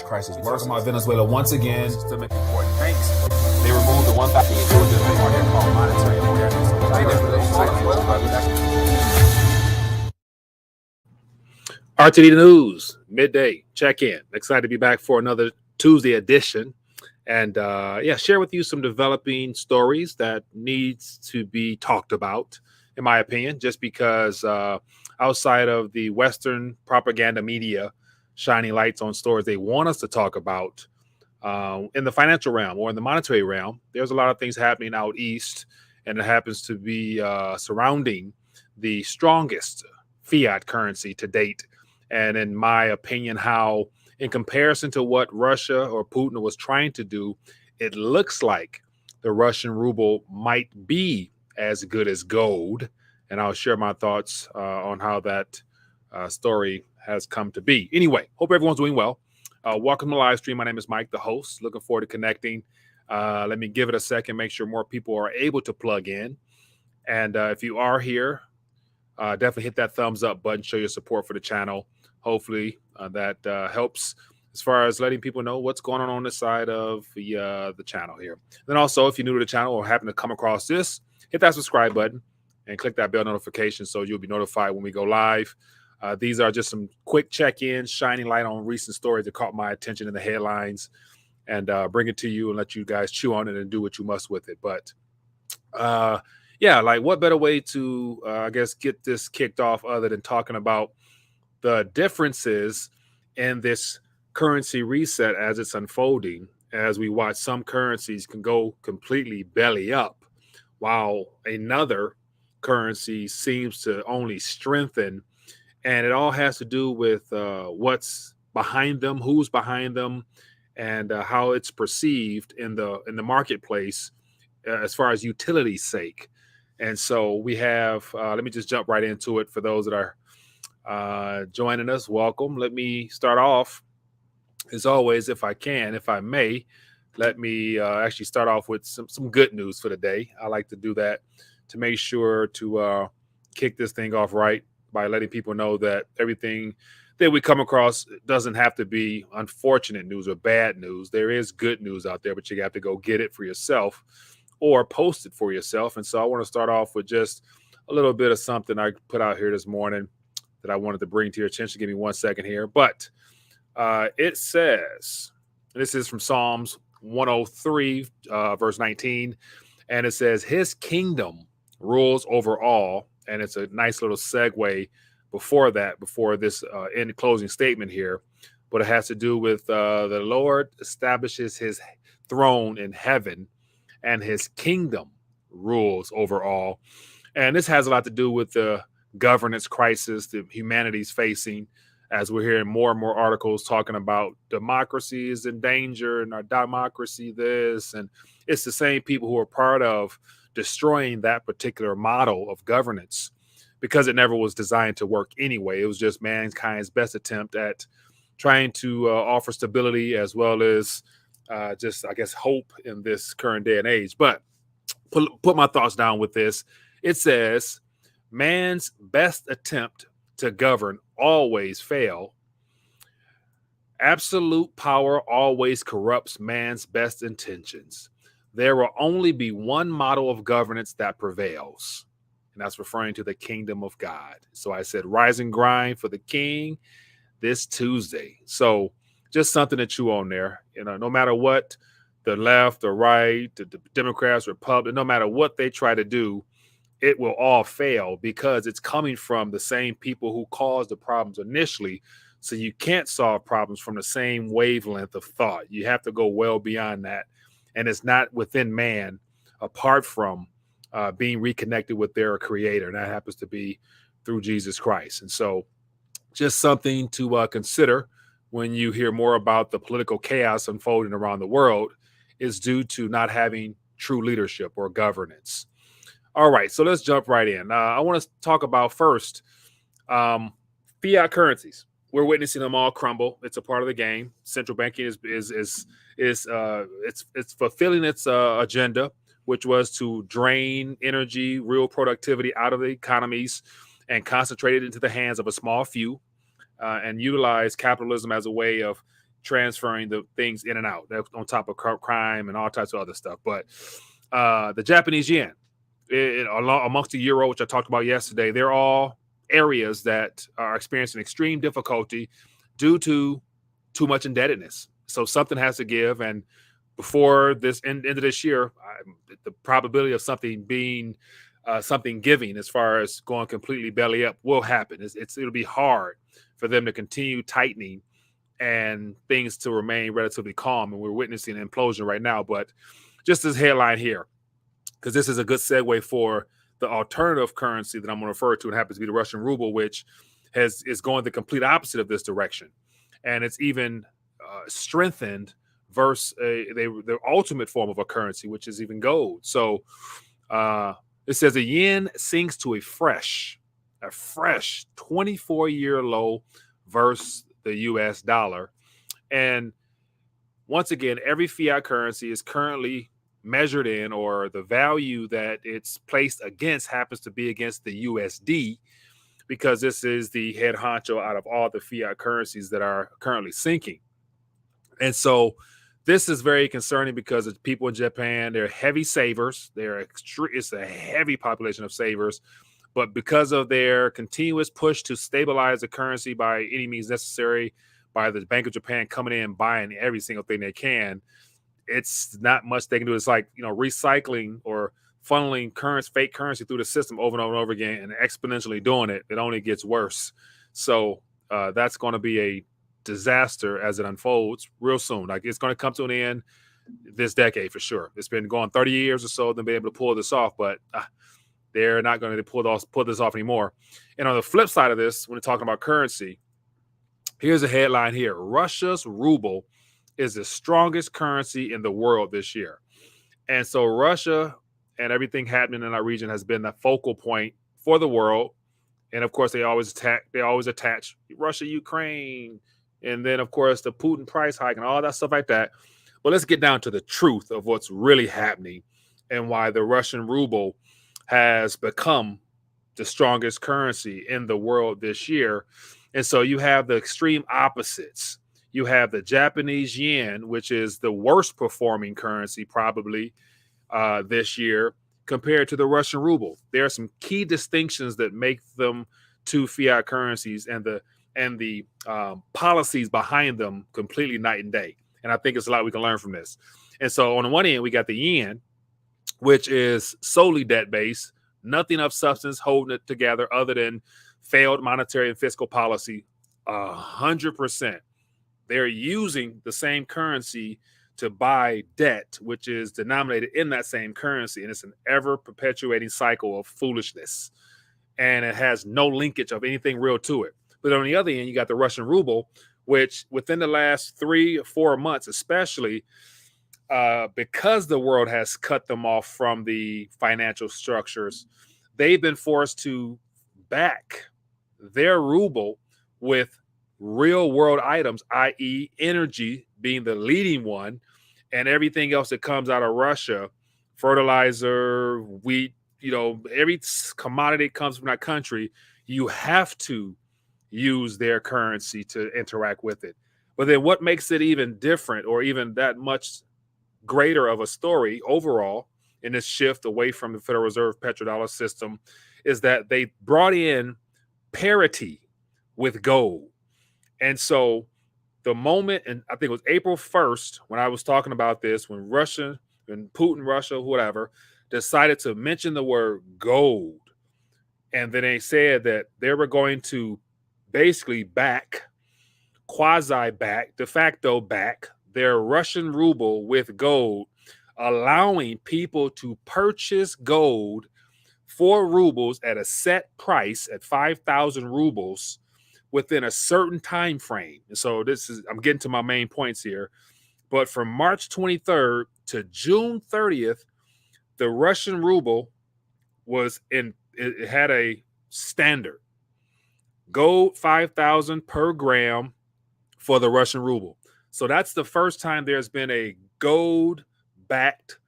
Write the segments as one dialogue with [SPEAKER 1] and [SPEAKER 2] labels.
[SPEAKER 1] crisis worse. Talking about Venezuela once again.
[SPEAKER 2] To make important things. They removed the 1,000 called monetary awareness. RTD News, midday, check in. Excited to be back for another Tuesday edition. And share with you some developing stories that needs to be talked about, in my opinion, just because outside of the Western propaganda media shining lights on stories they want us to talk about in the financial realm or in the monetary realm, there's a lot of things happening out east, and it happens to be surrounding the strongest fiat currency to date. And in my opinion, how in comparison to what Russia or Putin was trying to do, it looks like the Russian ruble might be as good as gold. And I'll share my thoughts on how that story has come to be. Anyway, hope everyone's doing well. Welcome to the live stream. My name is Mike, the host. Looking forward to connecting. Let me give it a second, make sure more people are able to plug in. And if you are here, definitely hit that thumbs up button, show your support for the channel. Hopefully that helps as far as letting people know what's going on this side of the channel here. Then also, if you're new to the channel or happen to come across this, hit that subscribe button and click that bell notification so you'll be notified when we go live. These are just some quick check-ins, shining light on recent stories that caught my attention in the headlines, and bring it to you and let you guys chew on it and do what you must with it. But like what better way to, I guess, get this kicked off other than talking about the differences in this currency reset as it's unfolding, as we watch some currencies can go completely belly up while another currency seems to only strengthen. And it all has to do with what's behind them, who's behind them, and how it's perceived in the marketplace as far as utility's sake. And so we have, let me just jump right into it for those that are joining us. Welcome. Let me start off, as always, if I may, let me actually start off with some good news for the day. I like to do that to make sure to kick this thing off right by letting people know that everything that we come across doesn't have to be unfortunate news or bad news. There is good news out there, but you have to go get it for yourself or post it for yourself. And so I want to start off with just a little bit of something I put out here this morning that I wanted to bring to your attention. Give me 1 second here. But it says, this is from Psalms 103, verse 19, and it says, his kingdom rules over all. And it's a nice little segue before this end closing statement here. But it has to do with the Lord establishes his throne in heaven and his kingdom rules over all. And this has a lot to do with the governance crisis that humanity's facing, as we're hearing more and more articles talking about democracy is in danger and our democracy this. And it's the same people who are part of destroying that particular model of governance because it never was designed to work anyway. It was just mankind's best attempt at trying to offer stability as well as just, I guess, hope in this current day and age. But put my thoughts down with this. It says, man's best attempt to govern always fail. Absolute power always corrupts man's best intentions. There will only be one model of governance that prevails, and that's referring to the kingdom of God. So I said, rise and grind for the king this Tuesday. So just something to chew on there. You know, no matter what the left or right, the Democrats, Republicans, no matter what they try to do, it will all fail because it's coming from the same people who caused the problems initially. So you can't solve problems from the same wavelength of thought. You have to go well beyond that. And it's not within man apart from being reconnected with their creator. And that happens to be through Jesus Christ. And so just something to consider when you hear more about the political chaos unfolding around the world is due to not having true leadership or governance. All right, so let's jump right in. I want to talk about first fiat currencies. We're witnessing them all crumble. It's a part of the game. Central banking is fulfilling its agenda, which was to drain energy, real productivity out of the economies and concentrate it into the hands of a small few, and utilize capitalism as a way of transferring the things in and out. That's on top of crime and all types of other stuff. But the Japanese yen, amongst the euro, which I talked about yesterday, they're all areas that are experiencing extreme difficulty due to too much indebtedness. So something has to give. And before this end of this year, the probability of something being something giving as far as going completely belly up will happen. It'll be hard for them to continue tightening and things to remain relatively calm. And we're witnessing an implosion right now. But just this headline here, because this is a good segue for the alternative currency that I'm going to refer to, and happens to be the Russian ruble, which is going the complete opposite of this direction. And it's even strengthened versus the ultimate form of a currency, which is even gold. So it says the yen sinks to a fresh 24-year low versus the US dollar. And once again, every fiat currency is currently measured in, or the value that it's placed against happens to be against the USD, because this is the head honcho out of all the fiat currencies that are currently sinking. And so this is very concerning because it's people in Japan, they're heavy savers. It's a heavy population of savers. But because of their continuous push to stabilize the currency by any means necessary, by the Bank of Japan coming in and buying every single thing they can, it's not much they can do. It's like, recycling or funneling fake currency through the system over and over and over again and exponentially doing it. It only gets worse. So that's going to be a disaster as it unfolds real soon. Like, it's going to come to an end this decade for sure. It's been going 30 years or so, they'll be able to pull this off, but they're not going to pull this off anymore. And on the flip side of this, when we're talking about currency, here's a headline here. Russia's ruble is the strongest currency in the world this year. And so Russia and everything happening in our region has been the focal point for the world. And of course, they always attach Russia, Ukraine, and then of course the Putin price hike and all that stuff like that. But let's get down to the truth of what's really happening and why the Russian ruble has become the strongest currency in the world this year. And so you have the extreme opposites. You have the Japanese yen, which is the worst performing currency probably this year compared to the Russian ruble. There are some key distinctions that make them two fiat currencies, and the policies behind them completely night and day. And I think it's a lot we can learn from this. And so on the one end, we got the yen, which is solely debt-based, nothing of substance holding it together other than failed monetary and fiscal policy, 100%. They're using the same currency to buy debt, which is denominated in that same currency. And it's an ever-perpetuating cycle of foolishness. And it has no linkage of anything real to it. But on the other end, you got the Russian ruble, which within the last 3 or 4 months, especially, because the world has cut them off from the financial structures, they've been forced to back their ruble with real world items, i.e. energy being the leading one, and everything else that comes out of Russia, fertilizer, wheat, every commodity comes from that country, you have to use their currency to interact with it. But then what makes it even different, or even that much greater of a story overall in this shift away from the Federal Reserve petrodollar system, is that they brought in parity with gold. And so the moment, and I think it was April 1st when I was talking about this, when Putin, Russia, decided to mention the word gold. And then they said that they were going to basically de facto back their Russian ruble with gold, allowing people to purchase gold for rubles at a set price at 5,000 rubles within a certain time frame. And so I'm getting to my main points here. But from March 23rd to June 30th, the Russian ruble it had a standard. Gold 5,000 per gram for the Russian ruble. So that's the first time there's been a gold-backed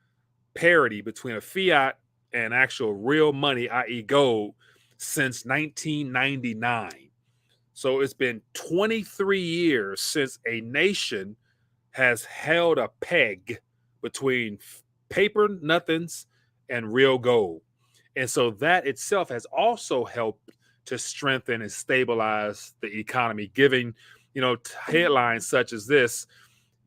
[SPEAKER 2] parity between a fiat and actual real money, i.e. gold, since 1999. So it's been 23 years since a nation has held a peg between paper nothings and real gold. And so that itself has also helped to strengthen and stabilize the economy, giving, headlines such as this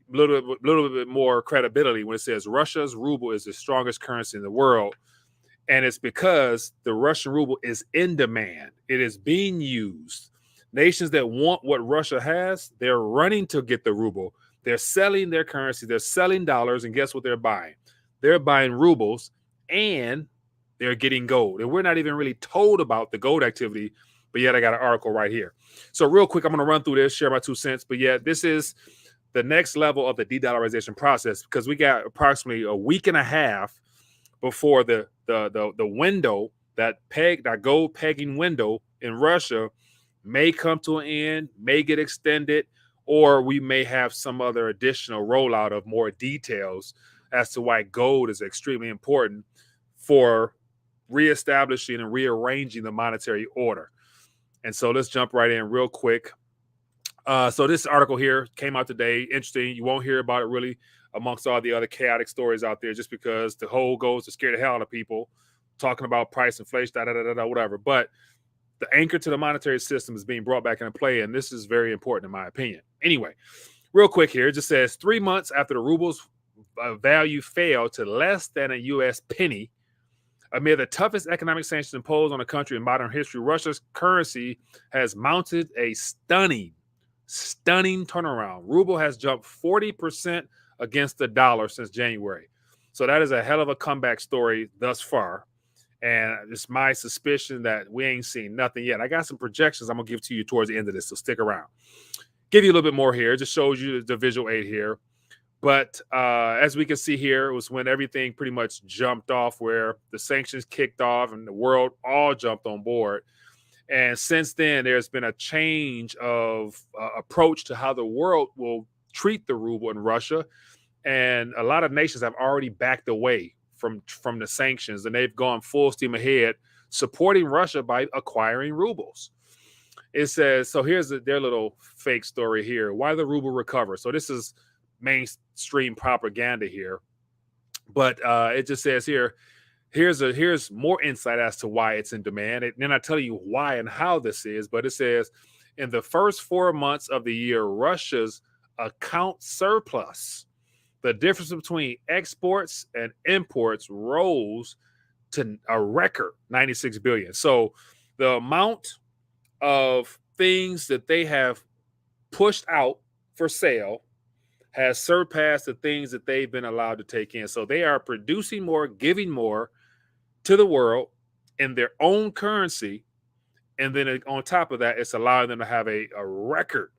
[SPEAKER 2] little bit more credibility when it says Russia's ruble is the strongest currency in the world. And it's because the Russian ruble is in demand. It is being used. Nations that want what Russia has, they're running to get the ruble. They're selling their currency. They're selling dollars. And guess what they're buying? They're buying rubles and they're getting gold. And we're not even really told about the gold activity, but yet I got an article right here. So real quick, I'm going to run through this, share my 2 cents. But yeah, this is the next level of the de-dollarization process because we got approximately a week and a half before the window, that gold pegging window in Russia may come to an end, may get extended, or we may have some other additional rollout of more details as to why gold is extremely important for reestablishing and rearranging the monetary order. And so let's jump right in real quick. So this article here came out today. Interesting. You won't hear about it really amongst all the other chaotic stories out there just because the whole goes to scare the hell out of people talking about price inflation, whatever. But the anchor to the monetary system is being brought back into play, and this is very important in my opinion. Anyway, real quick here, it just says 3 months after the ruble's value fell to less than a U.S. penny, amid the toughest economic sanctions imposed on a country in modern history, Russia's currency has mounted a stunning turnaround. Ruble has jumped 40% against the dollar since January. So that is a hell of a comeback story thus far. And it's my suspicion that we ain't seen nothing yet. I got some projections I'm going to give to you towards the end of this, so stick around. Give you a little bit more here. It just shows you the visual aid here. But as we can see here, it was when everything pretty much jumped off, where the sanctions kicked off and the world all jumped on board. And since then, there's been a change of approach to how the world will treat the ruble in Russia. And a lot of nations have already backed away from the sanctions, and they've gone full steam ahead supporting Russia by acquiring rubles. It says, so here's their little fake story here. Why the ruble recover? So this is mainstream propaganda here. But it just says here, here's more insight as to why it's in demand. And then I tell you why and how this is. But it says, in the first 4 months of the year, Russia's account surplus, the difference between exports and imports, rose to a record 96 billion. So the amount of things that they have pushed out for sale has surpassed the things that they've been allowed to take in. So they are producing more, giving more to the world in their own currency. And then on top of that, it's allowing them to have a record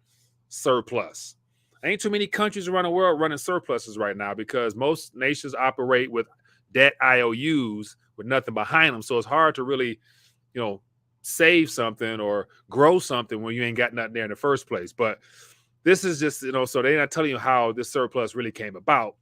[SPEAKER 2] surplus. Ain't too many countries around the world running surpluses right now because most nations operate with debt IOUs with nothing behind them. So it's hard to really, save something or grow something when you ain't got nothing there in the first place. But this is just, so they're not telling you how this surplus really came about.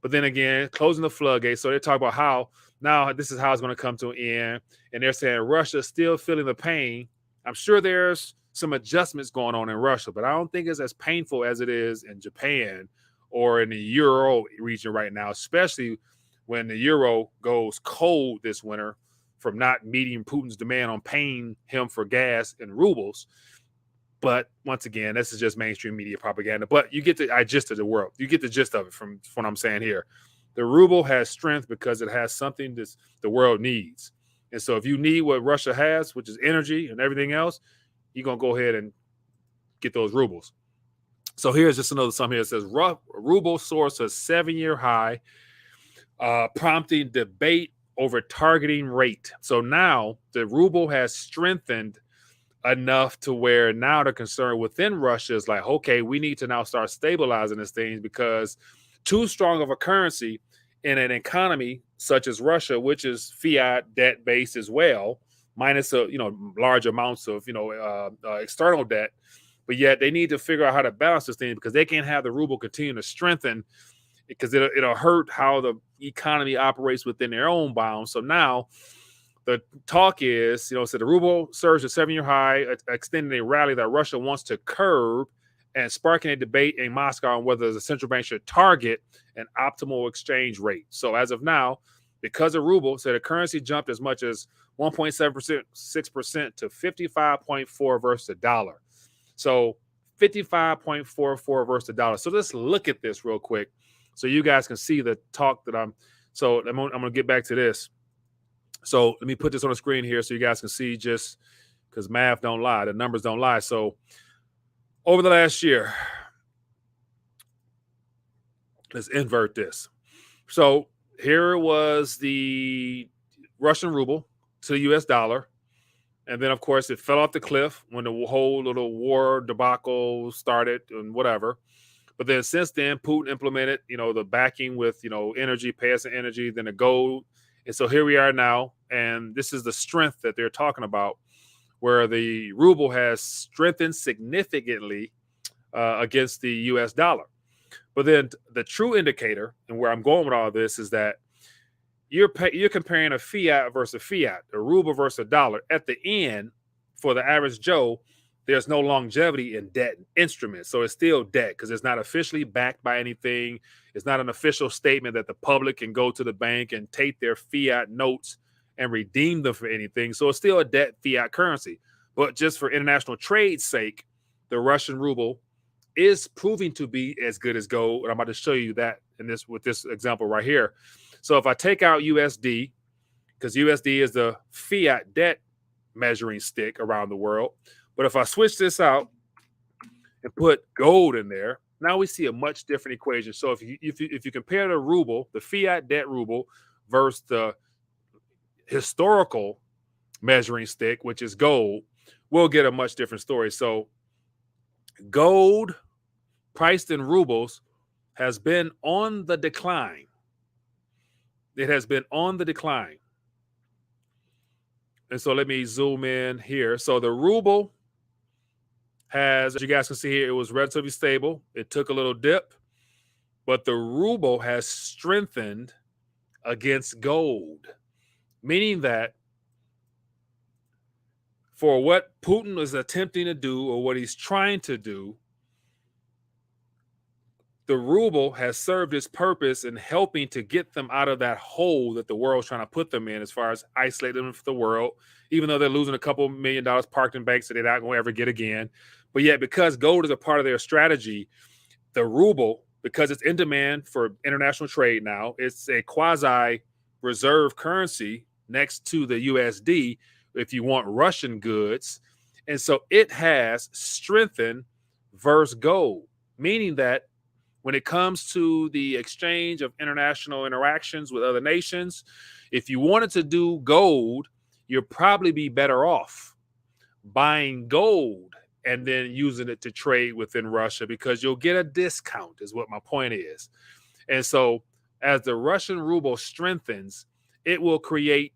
[SPEAKER 2] But then again, closing the floodgates. So they talk about how now this is how it's going to come to an end. And they're saying Russia's still feeling the pain. I'm sure there's some adjustments going on in Russia, but I don't think it's as painful as it is in Japan or in the Euro region right now, especially when the Euro goes cold this winter from not meeting Putin's demand on paying him for gas in rubles. But once again, this is just mainstream media propaganda. But you get the gist of the world. You get the gist of it from what I'm saying here. The ruble has strength because it has something that the world needs. And so if you need what Russia has, which is energy and everything else, you're going to go ahead and get those rubles. So here's just another sum here. It says ruble soars to a 7-year high, prompting debate over targeting rate. So now the ruble has strengthened enough to where now the concern within Russia is like, okay, we need to now start stabilizing this thing because too strong of a currency in an economy such as Russia, which is fiat debt based as well, minus large amounts of external debt, but yet they need to figure out how to balance this thing because they can't have the ruble continue to strengthen because it'll hurt how the economy operates within their own bounds. So now the talk is, so the ruble surged to 7-year high, extending a rally that Russia wants to curb and sparking a debate in Moscow on whether the central bank should target an optimal exchange rate. So as of now, because of ruble, so the currency jumped as much as 1.76% to 55.4 versus the dollar. So 55.44 versus the dollar. So let's look at this real quick so you guys can see the talk that I'm going to get back to this. So let me put this on the screen here so you guys can see, just because math don't lie, the numbers don't lie. So over the last year, let's invert this. So here was the Russian ruble to the US dollar. And then, of course, it fell off the cliff when the whole little war debacle started and whatever. But then since then, Putin implemented, the backing with, energy, pay us in energy, then the gold. And so here we are now. And this is the strength that they're talking about, where the ruble has strengthened significantly against the US dollar. But then the true indicator, and where I'm going with all this, is that you're comparing a fiat versus a fiat, a ruble versus a dollar. At the end, for the average Joe, there's no longevity in debt instruments. So it's still debt because it's not officially backed by anything. It's not an official statement that the public can go to the bank and take their fiat notes and redeem them for anything. So it's still a debt fiat currency. But just for international trade's sake, the Russian ruble is proving to be as good as gold. And I'm about to show you that with this example right here. So if I take out USD, because USD is the fiat debt measuring stick around the world, but if I switch this out and put gold in there, now we see a much different equation. So if you compare the ruble, the fiat debt ruble, versus the historical measuring stick, which is gold, we'll get a much different story. So gold priced in rubles has been on the decline. It has been on the decline. And so let me zoom in here. So the ruble has, as you guys can see here, it was relatively stable. It took a little dip, but the ruble has strengthened against gold, meaning that for what Putin is attempting to do, or what he's trying to do, the ruble has served its purpose in helping to get them out of that hole that the world's trying to put them in, as far as isolating them from the world, even though they're losing a couple $1 million parked in banks that they're not going to ever get again. But yet, because gold is a part of their strategy, the ruble, because it's in demand for international trade now, it's a quasi-reserve currency next to the USD if you want Russian goods. And so it has strengthened versus gold, meaning that when it comes to the exchange of international interactions with other nations, if you wanted to do gold, you'll probably be better off buying gold and then using it to trade within Russia, because you'll get a discount, is what my point is. And so as the Russian ruble strengthens, it will create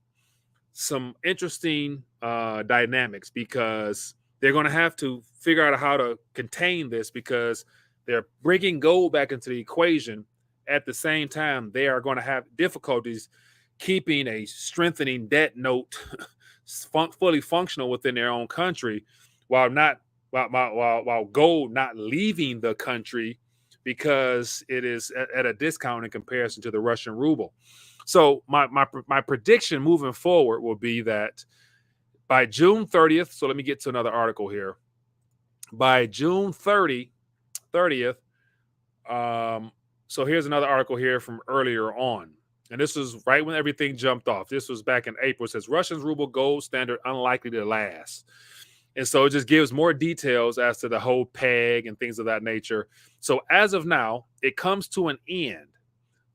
[SPEAKER 2] some interesting dynamics, because they're going to have to figure out how to contain this, because they're bringing gold back into the equation. At the same time, they are going to have difficulties keeping a strengthening debt note fully functional within their own country, while gold not leaving the country, because it is at a discount in comparison to the Russian ruble. So my prediction moving forward will be that by June 30th, so let me get to another article here. By June 30th, so here's another article here from earlier on. And this was right when everything jumped off. This was back in April. It says, Russia's ruble gold standard unlikely to last. And so it just gives more details as to the whole peg and things of that nature. So as of now, it comes to an end.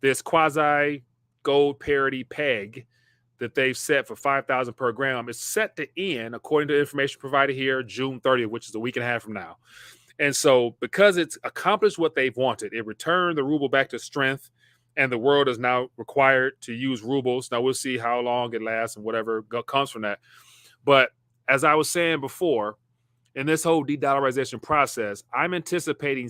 [SPEAKER 2] This quasi gold parity peg that they've set for 5,000 per gram is set to end, according to information provided here, June 30th, which is a week and a half from now. And so because it's accomplished what they've wanted, it returned the ruble back to strength, and the world is now required to use rubles. Now we'll see how long it lasts and whatever comes from that. But as I was saying before, in this whole de-dollarization process, I'm anticipating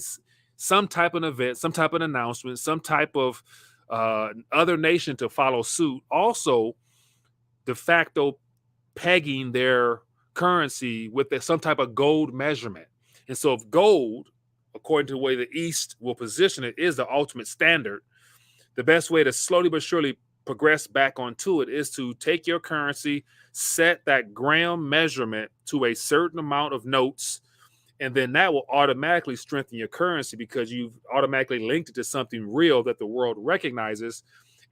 [SPEAKER 2] some type of event, some type of announcement, some type of other nation to follow suit. Also, de facto pegging their currency with some type of gold measurement. And so if gold, according to the way the East will position it, is the ultimate standard, the best way to slowly but surely progress back onto it is to take your currency, set that gram measurement to a certain amount of notes, and then that will automatically strengthen your currency because you've automatically linked it to something real that the world recognizes.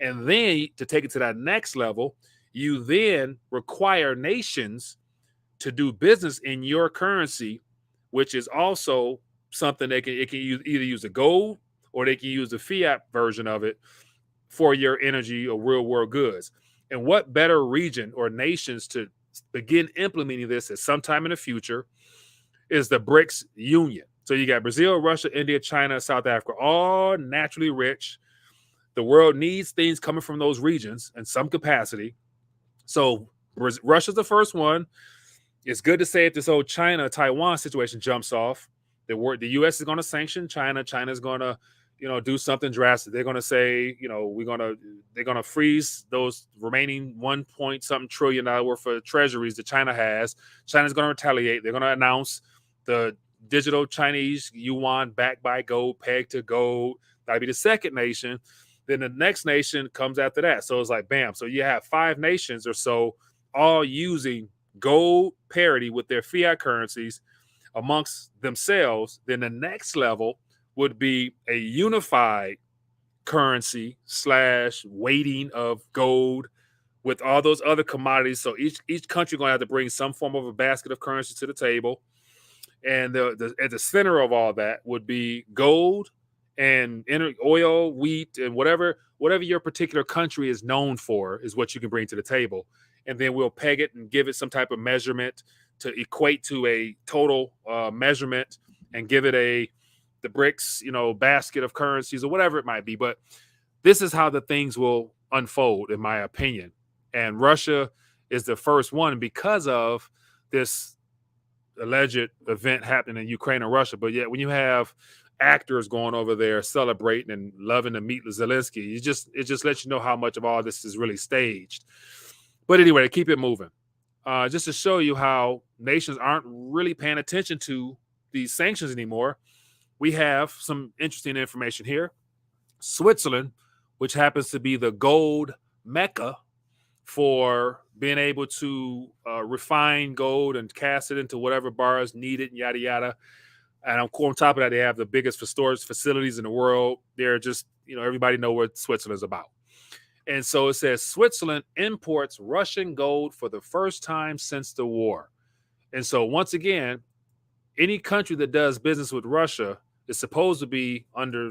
[SPEAKER 2] And then to take it to that next level, you then require nations to do business in your currency, which is also something it can either use the gold or they can use the fiat version of it for your energy or real world goods. And what better region or nations to begin implementing this at some time in the future is the BRICS Union. So you got Brazil, Russia, India, China, South Africa, all naturally rich. The world needs things coming from those regions in some capacity. So Russia's the first one. It's good to say if this whole China-Taiwan situation jumps off, the U.S. is going to sanction China. China's going to, do something drastic. They're going to say, they're going to freeze those remaining 1 point something trillion worth of treasuries that China has. China's going to retaliate. They're going to announce the digital Chinese yuan backed by gold, pegged to gold. That'd be the second nation. Then the next nation comes after that. So it's like, bam. So you have 5 nations or so all using gold parity with their fiat currencies amongst themselves. Then the next level would be a unified currency / weighting of gold with all those other commodities. So each country going to have to bring some form of a basket of currency to the table. And at the center of all that would be gold and oil, wheat, and whatever your particular country is known for is what you can bring to the table. And then we'll peg it and give it some type of measurement to equate to a total measurement and give it the BRICS, basket of currencies or whatever it might be. But this is how the things will unfold, in my opinion. And Russia is the first one because of this alleged event happening in Ukraine and Russia. But yet when you have actors going over there celebrating and loving to meet Zelensky, it just lets you know how much of all this is really staged. But anyway, to keep it moving, just to show you how nations aren't really paying attention to these sanctions anymore, we have some interesting information here. Switzerland, which happens to be the gold mecca for being able to refine gold and cast it into whatever bars needed, yada, yada. And on top of that, they have the biggest storage facilities in the world. They're just, everybody know what Switzerland is about. And so it says Switzerland imports Russian gold for the first time since the war. And so once again, any country that does business with Russia is supposed to be under,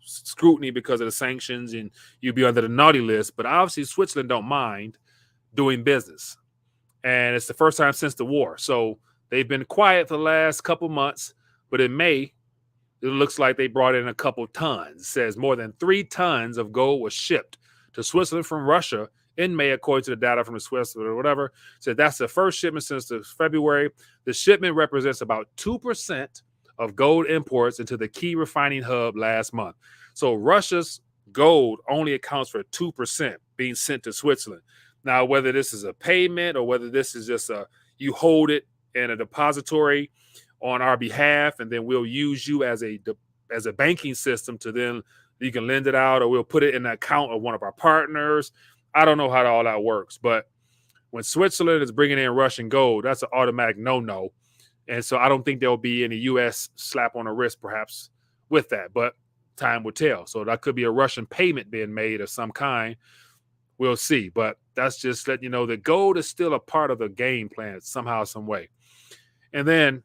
[SPEAKER 2] scrutiny because of the sanctions, and you'd be under the naughty list. But obviously Switzerland don't mind doing business. And it's the first time since the war. So they've been quiet for the last couple months, but in May, it looks like they brought in a couple tons. It says more than 3 tons of gold was shipped to Switzerland from Russia in May, according to the data from the Swiss or whatever. So that's the first shipment since February. The shipment represents about 2% of gold imports into the key refining hub last month. So Russia's gold only accounts for 2% being sent to Switzerland. Now, whether this is a payment or whether this is just you hold it in a depository on our behalf, and then we'll use you as a banking system to then you can lend it out, or we'll put it in the account of one of our partners. I don't know how all that works, but when Switzerland is bringing in Russian gold, that's an automatic no-no. And so I don't think there'll be any U.S. slap on the wrist, perhaps, with that. But time will tell. So that could be a Russian payment being made of some kind. We'll see. But that's just letting you know that gold is still a part of the game plan somehow, some way. And then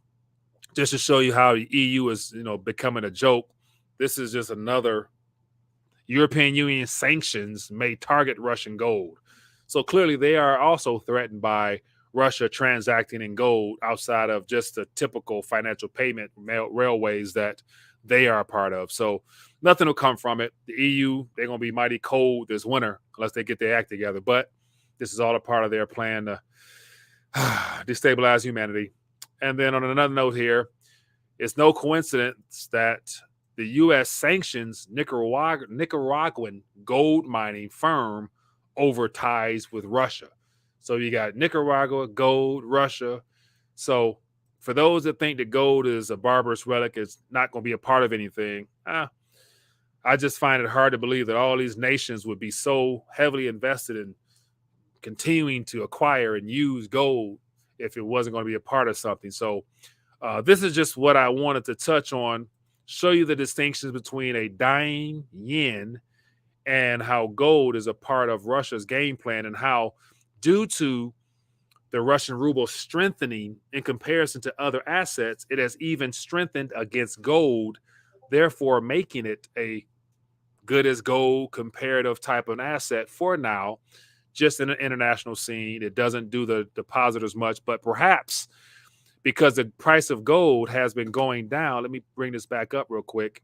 [SPEAKER 2] just to show you how the EU is, becoming a joke, this is just another European Union sanctions may target Russian gold. So clearly they are also threatened by Russia transacting in gold outside of just the typical financial payment railways that they are a part of. So nothing will come from it. The EU, they're going to be mighty cold this winter unless they get their act together. But this is all a part of their plan to destabilize humanity. And then on another note here, it's no coincidence that the U.S. sanctions Nicaraguan gold mining firm over ties with Russia. So you got Nicaragua, gold, Russia. So for those that think that gold is a barbarous relic, it's not going to be a part of anything. I just find it hard to believe that all these nations would be so heavily invested in continuing to acquire and use gold if it wasn't going to be a part of something. So this is just what I wanted to touch on, show you the distinctions between a dying yen and how gold is a part of Russia's game plan, and how, due to the Russian ruble strengthening in comparison to other assets, it has even strengthened against gold, therefore making it a good as gold comparative type of asset for now, just in an international scene. It doesn't do the depositors much, but perhaps because the price of gold has been going down, let me bring this back up real quick.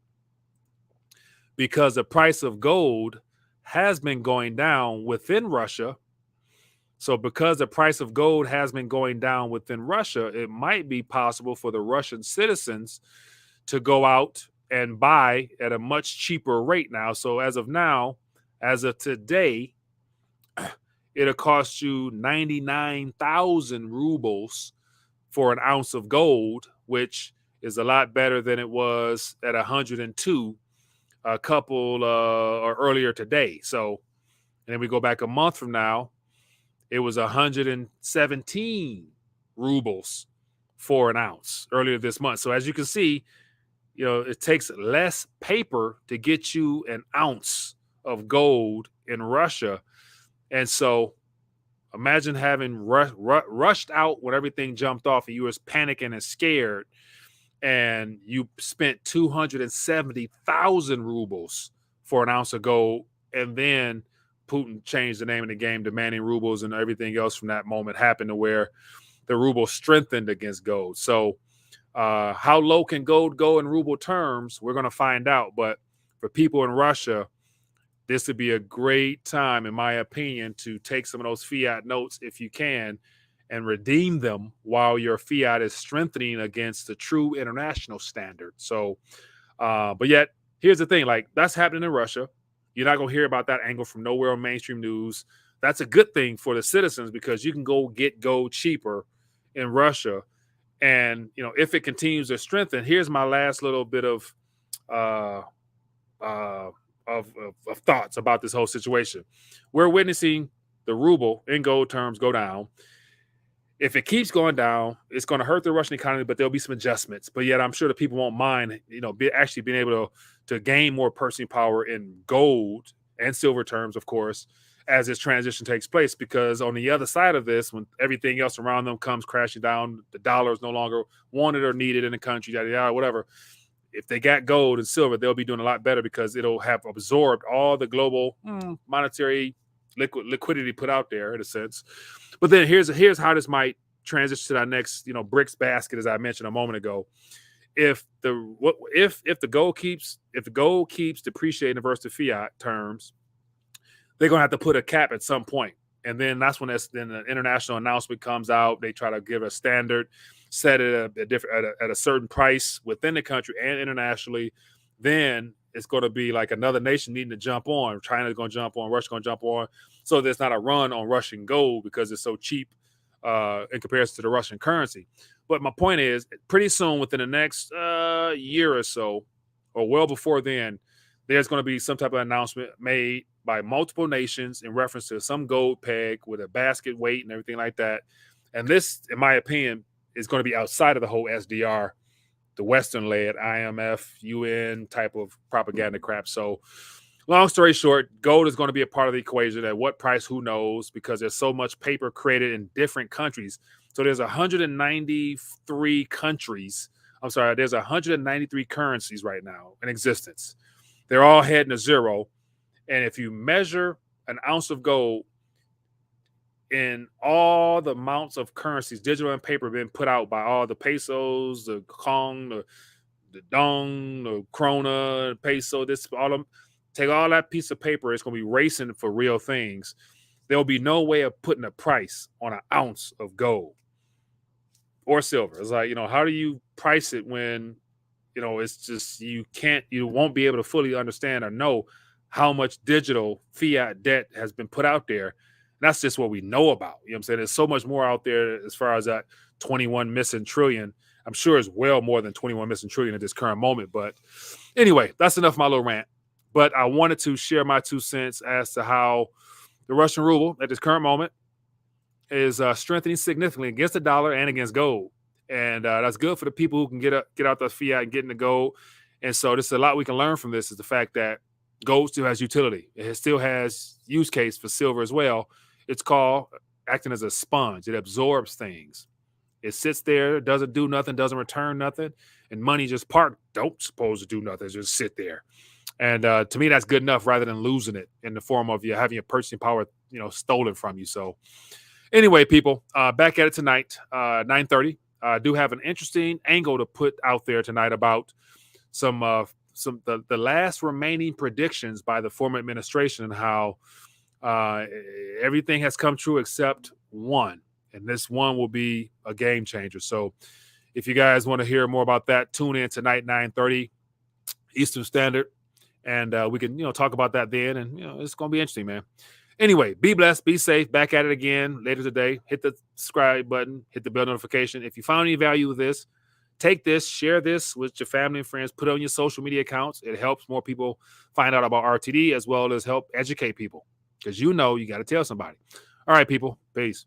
[SPEAKER 2] Because the price of gold has been going down within Russia. So because the price of gold has been going down within Russia, it might be possible for the Russian citizens to go out and buy at a much cheaper rate now. So as of now, as of today, it'll cost you 99,000 rubles for an ounce of gold, which is a lot better than it was at 102 a couple or earlier today. So, and then we go back a month from now, it was 117 rubles for an ounce earlier this month. So as you can see, it takes less paper to get you an ounce of gold in Russia. And so imagine having rushed out when everything jumped off and you was panicking and scared, and you spent 270,000 rubles for an ounce of gold, and then Putin changed the name of the game, demanding rubles, and everything else from that moment happened to where the ruble strengthened against gold. So how low can gold go in ruble terms? We're going to find out. But for people in Russia, this would be a great time, in my opinion, to take some of those fiat notes if you can and redeem them while your fiat is strengthening against the true international standard. So, but yet, here's the thing, like, that's happening in Russia. You're not going to hear about that angle from nowhere on mainstream news. That's a good thing for the citizens because you can go get gold cheaper in Russia. And, if it continues to strengthen, here's my last little bit of thoughts about this whole situation. We're witnessing the ruble in gold terms go down. If it keeps going down, it's going to hurt the Russian economy, but there'll be some adjustments. But yet I'm sure the people won't mind, actually being able to gain more purchasing power in gold and silver terms, of course, as this transition takes place. Because on the other side of this, when everything else around them comes crashing down, the dollar is no longer wanted or needed in the country, yada, yada, whatever. If they got gold and silver, they'll be doing a lot better because it'll have absorbed all the global monetary liquidity put out there, in a sense. But then here's how this might transition to our next, BRICS basket, as I mentioned a moment ago. If the gold keeps depreciating versus fiat terms, they're gonna have to put a cap at some point. And then that's when then the international announcement comes out. They try to give a standard, set it at a certain price within the country and internationally. Then it's going to be like another nation needing to jump on. China's going to jump on, Russia's going to jump on. So there's not a run on Russian gold because it's so cheap in comparison to the Russian currency. But my point is, pretty soon, within the next year or so, or well before then, there's going to be some type of announcement made by multiple nations in reference to some gold peg with a basket weight and everything like that. And this, in my opinion, is going to be outside of the whole SDR, the Western-led IMF, UN type of propaganda crap. So long story short, gold is going to be a part of the equation. At what price, who knows, because there's so much paper created in different countries. So there's 193 countries. There's 193 currencies right now in existence. They're all heading to zero. And if you measure an ounce of gold in all the amounts of currencies, digital and paper, being put out by all the pesos, the Kong, the Dong, the Krona, peso, this, all of them, take all that piece of paper, it's going to be racing for real things. There will be no way of putting a price on an ounce of gold or silver. It's like, how do you price it when, it's just, you won't be able to fully understand or know how much digital fiat debt has been put out there. That's just what we know about. You know what I'm saying? There's so much more out there as far as that 21 missing trillion. I'm sure it's well more than 21 missing trillion at this current moment. But anyway, that's enough of my little rant. But I wanted to share my 2 cents as to how the Russian ruble at this current moment is strengthening significantly against the dollar and against gold. And that's good for the people who can get out the fiat and get into gold. And so there's a lot we can learn from this is the fact that gold still has utility. It still has use case for silver as well. It's called acting as a sponge. It absorbs things. It sits there, doesn't do nothing, doesn't return nothing. And money just parked, don't supposed to do nothing, just sit there. And to me, that's good enough rather than losing it in the form of you having your purchasing power, stolen from you. So anyway, people, back at it tonight, 9:30. I do have an interesting angle to put out there tonight about the last remaining predictions by the former administration and how everything has come true except one. And this one will be a game changer. So if you guys want to hear more about that, tune in tonight, 9:30 Eastern Standard. And we can, talk about that then. And, it's going to be interesting, man. Anyway, be blessed, be safe. Back at it again later today. Hit the subscribe button, hit the bell notification. If you found any value with this, take this, share this with your family and friends, put it on your social media accounts. It helps more people find out about RTD as well as help educate people because you got to tell somebody. All right, people. Peace.